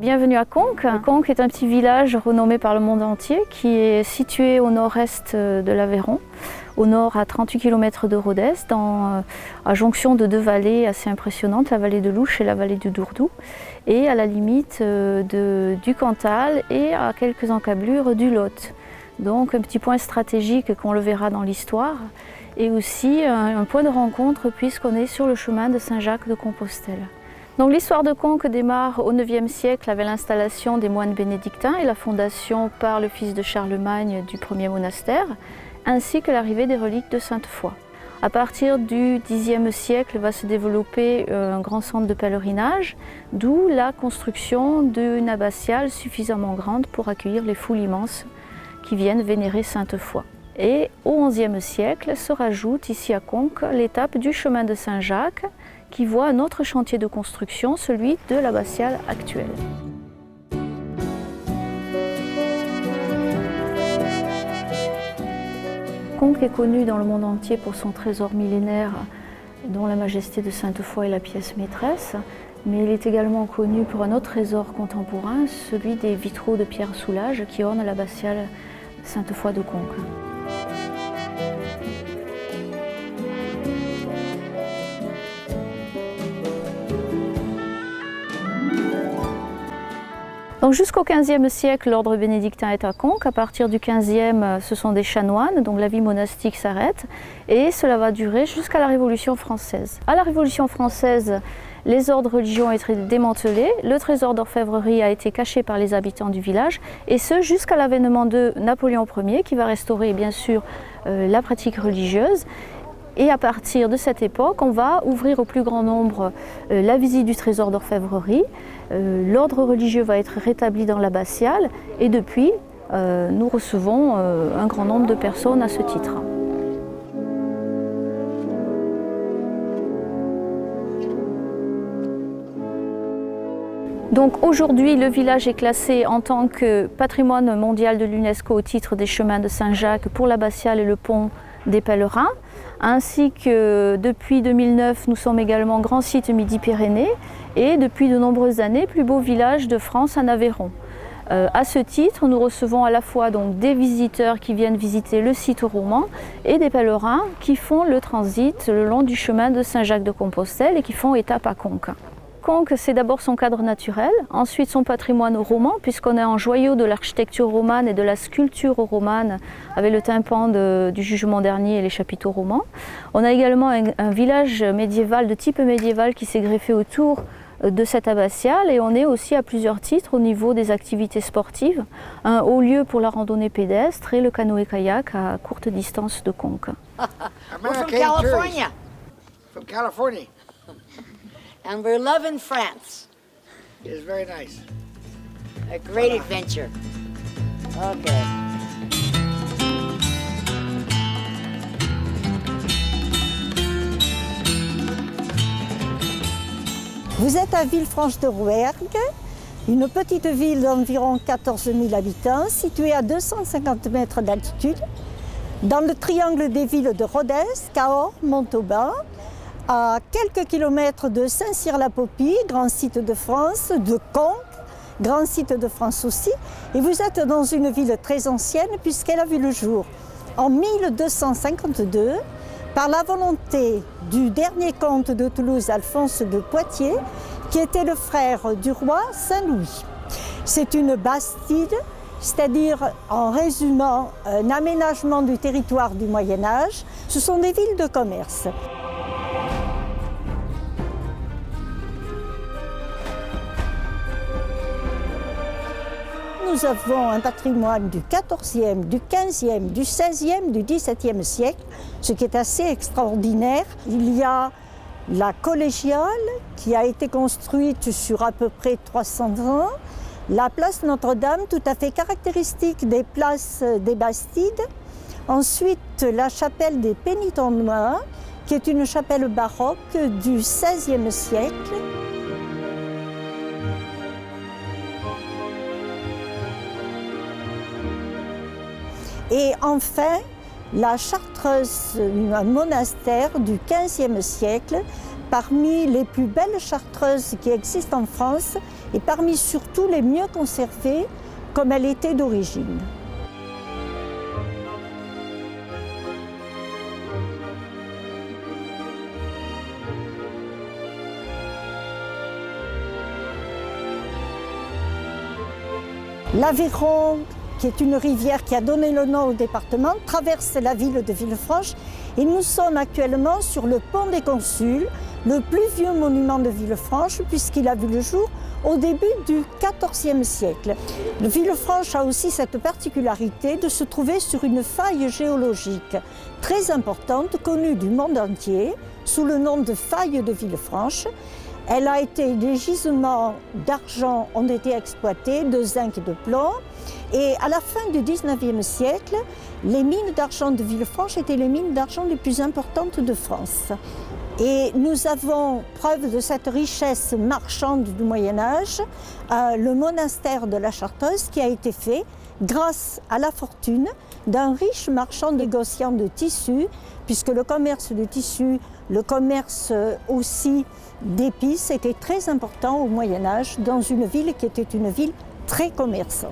Bienvenue à Conques. Conques est un petit village renommé par le monde entier qui est situé au nord-est de l'Aveyron, au nord à 38 km de Rodez, à jonction de deux vallées assez impressionnantes, la vallée de l'Ouche et la vallée du Dourdou, et à la limite du Cantal et à quelques encablures du Lot. Donc un petit point stratégique qu'on le verra dans l'histoire, et aussi un point de rencontre puisqu'on est sur le chemin de Saint-Jacques de Compostelle. Donc l'histoire de Conques démarre au IXe siècle avec l'installation des moines bénédictins et la fondation par le fils de Charlemagne du premier monastère, ainsi que l'arrivée des reliques de Sainte-Foy. À partir du Xe siècle va se développer un grand centre de pèlerinage, d'où la construction d'une abbatiale suffisamment grande pour accueillir les foules immenses qui viennent vénérer Sainte-Foy. Et au XIe siècle se rajoute ici à Conques l'étape du chemin de Saint-Jacques, qui voit un autre chantier de construction, celui de l'abbatiale actuelle. Conques est connu dans le monde entier pour son trésor millénaire, dont la majesté de Sainte-Foy est la pièce maîtresse, mais il est également connu pour un autre trésor contemporain, celui des vitraux de Pierre Soulages qui ornent l'abbatiale Sainte-Foy de Conques. Donc jusqu'au XVe siècle, l'ordre bénédictin est à Conques. À partir du XVe, ce sont des chanoines, donc la vie monastique s'arrête et cela va durer jusqu'à la Révolution française. À la Révolution française, les ordres religieux ont été démantelés, le trésor d'orfèvrerie a été caché par les habitants du village, et ce jusqu'à l'avènement de Napoléon Ier qui va restaurer bien sûr la pratique religieuse. Et à partir de cette époque, on va ouvrir au plus grand nombre la visite du trésor d'orfèvrerie. L'ordre religieux va être rétabli dans l'abbatiale et depuis, nous recevons un grand nombre de personnes à ce titre. Donc aujourd'hui, le village est classé en tant que patrimoine mondial de l'UNESCO au titre des chemins de Saint-Jacques pour l'abbatiale et le pont des pèlerins, ainsi que depuis 2009, nous sommes également grand site Midi-Pyrénées et depuis de nombreuses années, plus beau village de France en Aveyron. À ce titre, nous recevons à la fois donc, des visiteurs qui viennent visiter le site roman et des pèlerins qui font le transit le long du chemin de Saint-Jacques de Compostelle et qui font étape à Conques. Conques, c'est d'abord son cadre naturel, ensuite son patrimoine roman, puisqu'on est en joyau de l'architecture romane et de la sculpture romane, avec le tympan du jugement dernier et les chapiteaux romans. On a également un village médiéval, de type médiéval, qui s'est greffé autour de cette abbatiale, et on est aussi à plusieurs titres au niveau des activités sportives, un haut lieu pour la randonnée pédestre et le canoë-kayak à courte distance de Conques. We're from California. From California. And we're loving France. It is very nice. A great adventure. Okay. Vous êtes à Villefranche-de-Rouergue, une petite ville d'environ 14 000 habitants, située à 250 mètres d'altitude, dans le triangle des villes de Rodez, Cahors, Montauban, à quelques kilomètres de Saint-Cyr-la-Popie, grand site de France, de Conques, grand site de France aussi. Et vous êtes dans une ville très ancienne puisqu'elle a vu le jour en 1252 par la volonté du dernier comte de Toulouse, Alphonse de Poitiers, qui était le frère du roi Saint-Louis. C'est une bastide, c'est-à-dire, en résumant, un aménagement du territoire du Moyen-Âge. Ce sont des villes de commerce. Nous avons un patrimoine du XIVe, du XVe, du XVIe, du XVIIe siècle, ce qui est assez extraordinaire. Il y a la collégiale qui a été construite sur à peu près 300 ans, la place Notre-Dame, tout à fait caractéristique des places des Bastides. Ensuite, la chapelle des Pénitents noirs, qui est une chapelle baroque du XVIe siècle. Et enfin, la Chartreuse, un monastère du XVe siècle, parmi les plus belles chartreuses qui existent en France et parmi surtout les mieux conservées comme elle était d'origine. L'Aveyron, qui est une rivière qui a donné le nom au département, traverse la ville de Villefranche et nous sommes actuellement sur le pont des Consuls, le plus vieux monument de Villefranche puisqu'il a vu le jour au début du XIVe siècle. Villefranche a aussi cette particularité de se trouver sur une faille géologique très importante, connue du monde entier, sous le nom de faille de Villefranche. Les gisements d'argent ont été exploités, de zinc et de plomb. Et à la fin du XIXe siècle, les mines d'argent de Villefranche étaient les mines d'argent les plus importantes de France. Et nous avons preuve de cette richesse marchande du Moyen-Âge, le monastère de la Chartreuse qui a été fait grâce à la fortune d'un riche marchand négociant de tissus, puisque le commerce de tissus, le commerce aussi d'épices était très important au Moyen-Âge dans une ville qui était une ville très commerçante.